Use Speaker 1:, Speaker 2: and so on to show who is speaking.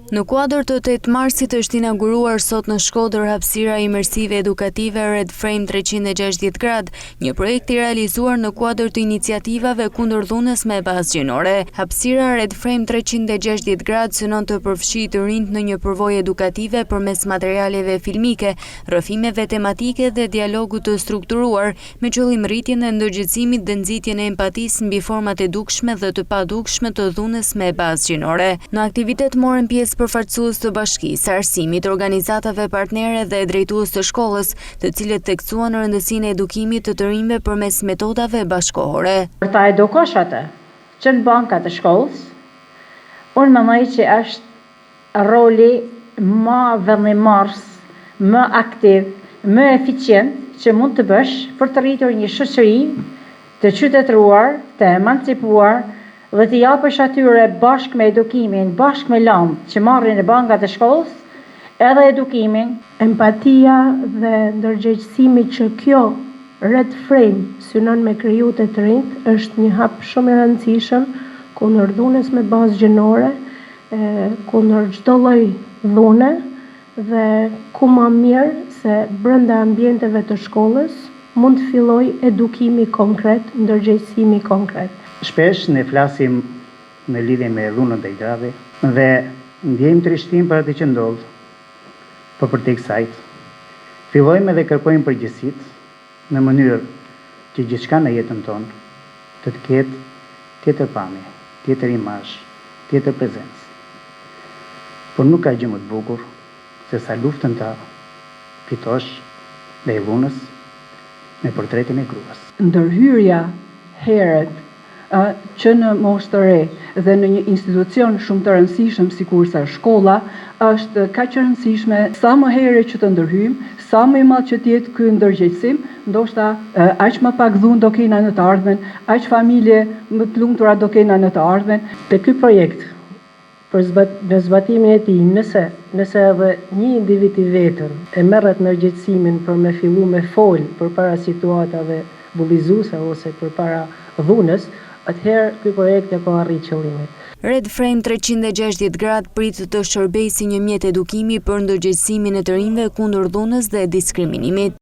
Speaker 1: Në kuadër të 8 marsit është inauguruar sot në Shkodër hapësira imersive edukative Red Frame 360 grad, një projekt i realizuar në kuadër të iniciativave kundër dhunës me bazë gjinore. Hapësira Red Frame 360 grad synon të përfshijë të rinjt në një përvojë edukative përmes materialeve filmike, rrëfimeve tematike dhe dialogu të strukturuar, me qëllim rritjen e ndërgjegjësimit dhe nxitjen e empatisë mbi format e dukshme dhe të padukshme të dhunës me bazë gjinore. Në aktivitet morën pjesë përfaqësues të bashkisë, arsimit, organizatave partnere dhe drejtues të shkollës, të cilët theksuan rëndësinë e edukimit të rinjve përmes metodave bashkëkohore.
Speaker 2: Për ta edukosh atë që në bankat e shkollës, unë mendoj që është roli më vendimmarrës, më aktiv, më eficient që mund të bësh për të rritur një shoqëri të qytetëruar, të emancipuar, dhe të japësh atyre bashkë me edukimin, bashkë me lamë që marrin në bankat e shkollës, edhe edukimin.
Speaker 3: Empatia dhe ndërgjegjësimi që kjo Red Frame synon me kriju të rinjt është një hap shumë i rëndësishëm kundër dhunës me bazë gjinore, kundër çdo lloj dhune dhe ku më mirë se brenda ambienteve të shkollës mund të fillojë edukimi konkret, ndërgjegjësimi konkret.
Speaker 4: Shpesh ne flasim në lidhje me dhunën ndaj grave dhe ndjejmë trishtim për atë që ndodh. Por për të kësaj, fillojmë dhe kërkojmë përgjegjësitë në mënyrë që gjithçka në jetën tonë të ketë tjetër pamje, tjetër imazh, tjetër prezencë. Por nuk ka gjë më të bukur se sa luftën ta fitosh ndaj dhunës me portretin e gruas.
Speaker 5: Ndërhyrja herët që në moshë të re dhe në një institucion shumë të rëndësishëm sikurse shkolla është kaq e rëndësishme sa më herët që të ndërhyjmë, sa më i madh që të jetë ky ndërgjegjësim, ndoshta aq më pak dhunë do kena në të ardhmen, aq familje më të lumtura do kena në të ardhmen.
Speaker 3: Te ky projekt për zbatimin e tij, nëse edhe një individ i vetëm e merret ndërgjegjësimin për me fillu me fol përpara situatave bullizuese ose përpara dhunës, atëherë ky projekt e ka arrit qëllimin.
Speaker 1: Red Frame 360 grad prit të shërbejë si një mjet edukimi për ndërgjegjësimin e të rinjve kundër dhunës dhe diskriminimit.